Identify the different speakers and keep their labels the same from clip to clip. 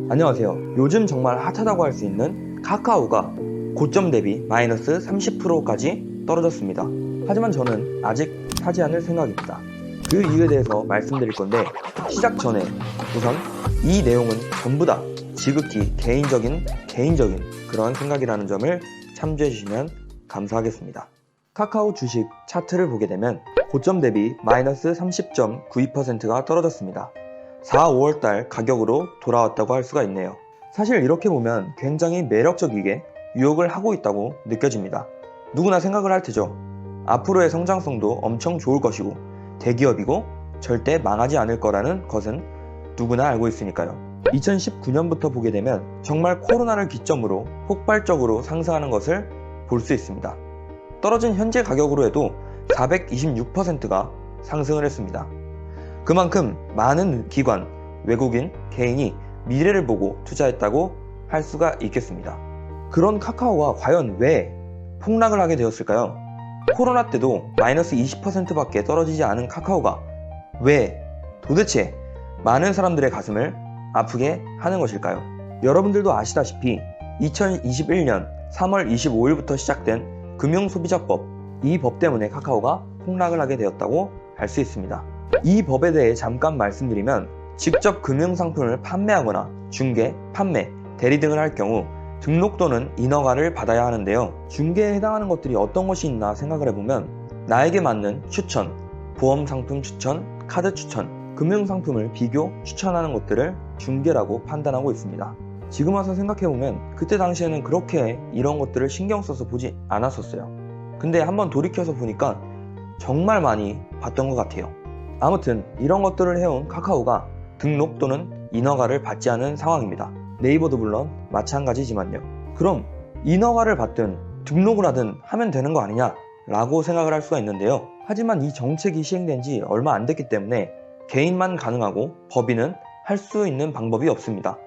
Speaker 1: 안녕하세요. 요즘 정말 핫하다고 할 수 있는 카카오가 고점 대비 마이너스 30%까지 떨어졌습니다. 하지만 저는 아직 사지 않을 생각입니다. 그 이유에 대해서 말씀드릴 건데, 시작 전에 우선 이 내용은 전부 다 지극히 개인적인 그런 생각이라는 점을 참조해 주시면 감사하겠습니다. 카카오 주식 차트를 보게 되면 고점 대비 마이너스 30.92%가 떨어졌습니다. 4, 5월달 가격으로 돌아왔다고 할 수가 있네요. 사실 이렇게 보면 굉장히 매력적이게 유혹을 하고 있다고 느껴집니다. 누구나 생각을 할 테죠. 앞으로의 성장성도 엄청 좋을 것이고 대기업이고 절대 망하지 않을 거라는 것은 누구나 알고 있으니까요. 2019년부터 보게 되면 정말 코로나를 기점으로 폭발적으로 상승하는 것을 볼 수 있습니다. 떨어진 현재 가격으로 해도 426%가 상승을 했습니다. 그만큼 많은 기관, 외국인, 개인이 미래를 보고 투자했다고 할 수가 있겠습니다. 그런 카카오가 과연 왜 폭락을 하게 되었을까요? 코로나 때도 마이너스 20%밖에 떨어지지 않은 카카오가 왜 도대체 많은 사람들의 가슴을 아프게 하는 것일까요? 여러분들도 아시다시피 2021년 3월 25일부터 시작된 금융소비자법, 이 법 때문에 카카오가 폭락을 하게 되었다고 할 수 있습니다. 이 법에 대해 잠깐 말씀드리면, 직접 금융상품을 판매하거나 중개, 판매, 대리 등을 할 경우 등록 또는 인허가를 받아야 하는데요. 중개에 해당하는 것들이 어떤 것이 있나 생각을 해보면, 나에게 맞는 추천, 보험상품 추천, 카드 추천, 금융상품을 비교, 추천하는 것들을 중개라고 판단하고 있습니다. 지금 와서 생각해보면 그때 당시에는 그렇게 이런 것들을 신경 써서 보지 않았었어요. 근데 한번 돌이켜서 보니까 정말 많이 봤던 것 같아요. 아무튼 이런 것들을 해온 카카오가 등록 또는 인허가를 받지 않은 상황입니다. 네이버도 물론 마찬가지지만요. 그럼 인허가를 받든 등록을 하든 하면 되는 거 아니냐 라고 생각을 할 수가 있는데요. 하지만 이 정책이 시행된 지 얼마 안 됐기 때문에 개인만 가능하고 법인은 할 수 있는 방법이 없습니다.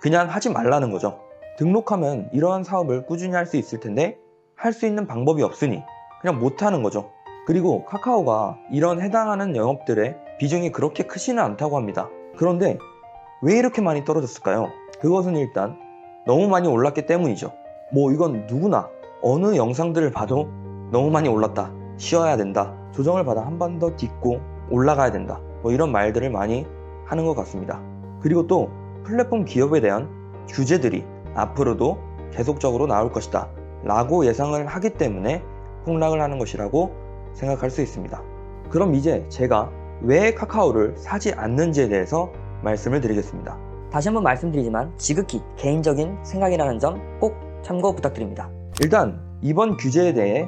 Speaker 1: 그냥 하지 말라는 거죠. 등록하면 이러한 사업을 꾸준히 할 수 있을 텐데 할 수 있는 방법이 없으니 그냥 못하는 거죠. 그리고 카카오가 이런 해당하는 영업들의 비중이 그렇게 크지는 않다고 합니다. 그런데 왜 이렇게 많이 떨어졌을까요? 그것은 일단 너무 많이 올랐기 때문이죠. 이건 누구나 어느 영상들을 봐도 너무 많이 올랐다, 쉬어야 된다, 조정을 받아 한 번 더 딛고 올라가야 된다, 이런 말들을 많이 하는 것 같습니다. 그리고 또 플랫폼 기업에 대한 규제들이 앞으로도 계속적으로 나올 것이다 라고 예상을 하기 때문에 폭락을 하는 것이라고 생각할 수 있습니다. 그럼 이제 제가 왜 카카오를 사지 않는지에 대해서 말씀을 드리겠습니다.
Speaker 2: 다시 한번 말씀드리지만 지극히 개인적인 생각이라는 점 꼭 참고 부탁드립니다.
Speaker 1: 일단 이번 규제에 대해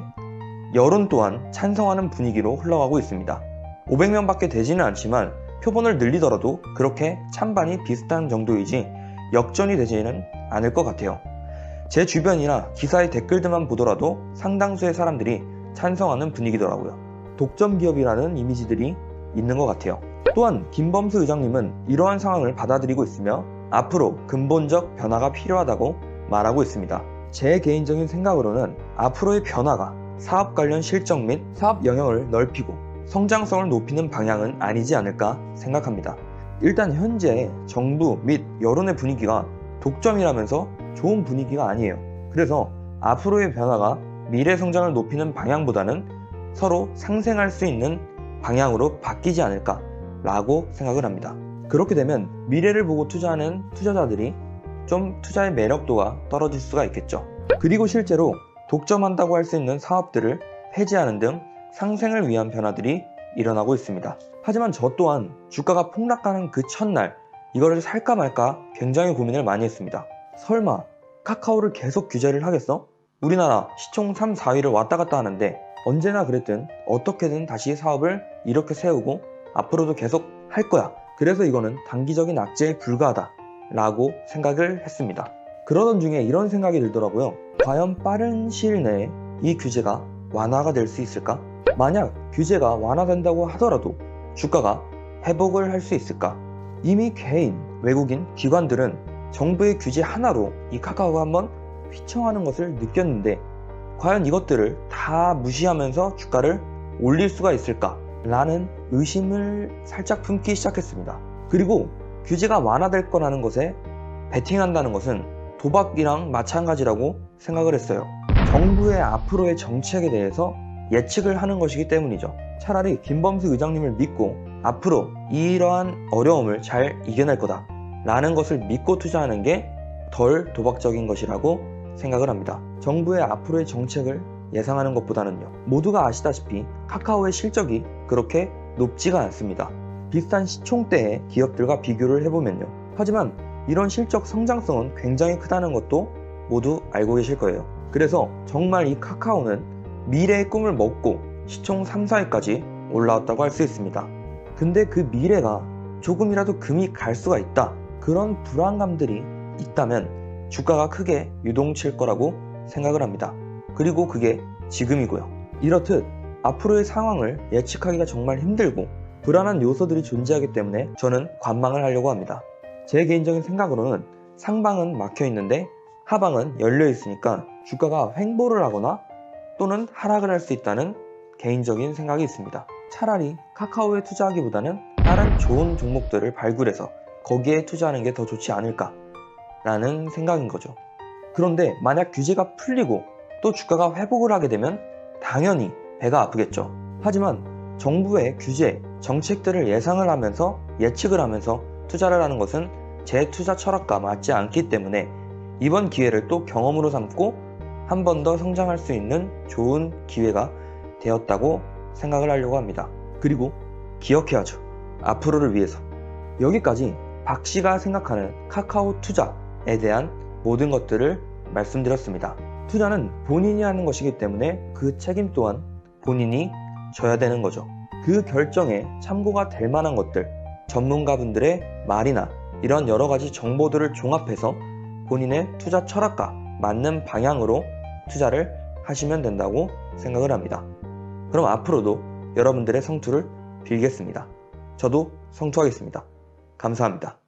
Speaker 1: 여론 또한 찬성하는 분위기로 흘러가고 있습니다. 500명밖에 되지는 않지만 표본을 늘리더라도 그렇게 찬반이 비슷한 정도이지 역전이 되지는 않을 것 같아요. 제 주변이나 기사의 댓글들만 보더라도 상당수의 사람들이 찬성하는 분위기더라고요. 독점 기업이라는 이미지들이 있는 것 같아요. 또한 김범수 의장님은 이러한 상황을 받아들이고 있으며 앞으로 근본적 변화가 필요하다고 말하고 있습니다. 제 개인적인 생각으로는 앞으로의 변화가 사업 관련 실적 및 사업 영역을 넓히고 성장성을 높이는 방향은 아니지 않을까 생각합니다. 일단 현재 정부 및 여론의 분위기가 독점이라면서 좋은 분위기가 아니에요. 그래서 앞으로의 변화가 미래 성장을 높이는 방향보다는 서로 상생할 수 있는 방향으로 바뀌지 않을까 라고 생각을 합니다. 그렇게 되면 미래를 보고 투자하는 투자자들이 좀 투자의 매력도가 떨어질 수가 있겠죠. 그리고 실제로 독점한다고 할 수 있는 사업들을 폐지하는 등 상생을 위한 변화들이 일어나고 있습니다. 하지만 저 또한 주가가 폭락하는 그 첫날 이거를 살까 말까 굉장히 고민을 많이 했습니다. 설마 카카오를 계속 규제를 하겠어? 우리나라 시총 3, 4위를 왔다 갔다 하는데 언제나 그랬든 어떻게든 다시 사업을 이렇게 세우고 앞으로도 계속 할 거야. 그래서 이거는 단기적인 악재에 불과하다 라고 생각을 했습니다. 그러던 중에 이런 생각이 들더라고요. 과연 빠른 시일 내에 이 규제가 완화가 될 수 있을까? 만약 규제가 완화된다고 하더라도 주가가 회복을 할 수 있을까? 이미 개인, 외국인, 기관들은 정부의 규제 하나로 이 카카오가 한번 휘청하는 것을 느꼈는데 과연 이것들을 다 무시하면서 주가를 올릴 수가 있을까? 라는 의심을 살짝 품기 시작했습니다. 그리고 규제가 완화될 거라는 것에 베팅한다는 것은 도박이랑 마찬가지라고 생각을 했어요. 정부의 앞으로의 정책에 대해서 예측을 하는 것이기 때문이죠. 차라리 김범수 의장님을 믿고 앞으로 이러한 어려움을 잘 이겨낼 거다 라는 것을 믿고 투자하는 게 덜 도박적인 것이라고 생각을 합니다. 정부의 앞으로의 정책을 예상하는 것보다는요. 모두가 아시다시피 카카오의 실적이 그렇게 높지가 않습니다. 비슷한 시총대의 기업들과 비교를 해보면요. 하지만 이런 실적 성장성은 굉장히 크다는 것도 모두 알고 계실 거예요. 그래서 정말 이 카카오는 미래의 꿈을 먹고 시총 3, 4위까지 올라왔다고 할 수 있습니다. 근데 그 미래가 조금이라도 금이 갈 수가 있다. 그런 불안감들이 있다면 주가가 크게 유동칠 거라고 생각을 합니다. 그리고 그게 지금이고요. 이렇듯 앞으로의 상황을 예측하기가 정말 힘들고 불안한 요소들이 존재하기 때문에 저는 관망을 하려고 합니다. 제 개인적인 생각으로는 상방은 막혀 있는데 하방은 열려 있으니까 주가가 횡보를 하거나 또는 하락을 할 수 있다는 개인적인 생각이 있습니다. 차라리 카카오에 투자하기보다는 다른 좋은 종목들을 발굴해서 거기에 투자하는 게 더 좋지 않을까 라는 생각인 거죠. 그런데 만약 규제가 풀리고 또 주가가 회복을 하게 되면 당연히 배가 아프겠죠. 하지만 정부의 규제, 정책들을 예상을 하면서 예측을 하면서 투자를 하는 것은 제 투자 철학과 맞지 않기 때문에 이번 기회를 또 경험으로 삼고 한 번 더 성장할 수 있는 좋은 기회가 되었다고 생각을 하려고 합니다. 그리고 기억해야죠. 앞으로를 위해서. 여기까지 박 씨가 생각하는 카카오 투자에 대한 모든 것들을 말씀드렸습니다. 투자는 본인이 하는 것이기 때문에 그 책임 또한 본인이 져야 되는 거죠. 그 결정에 참고가 될 만한 것들, 전문가분들의 말이나 이런 여러 가지 정보들을 종합해서 본인의 투자 철학과 맞는 방향으로 투자를 하시면 된다고 생각을 합니다. 그럼 앞으로도 여러분들의 성투를 빌겠습니다. 저도 성투하겠습니다. 감사합니다.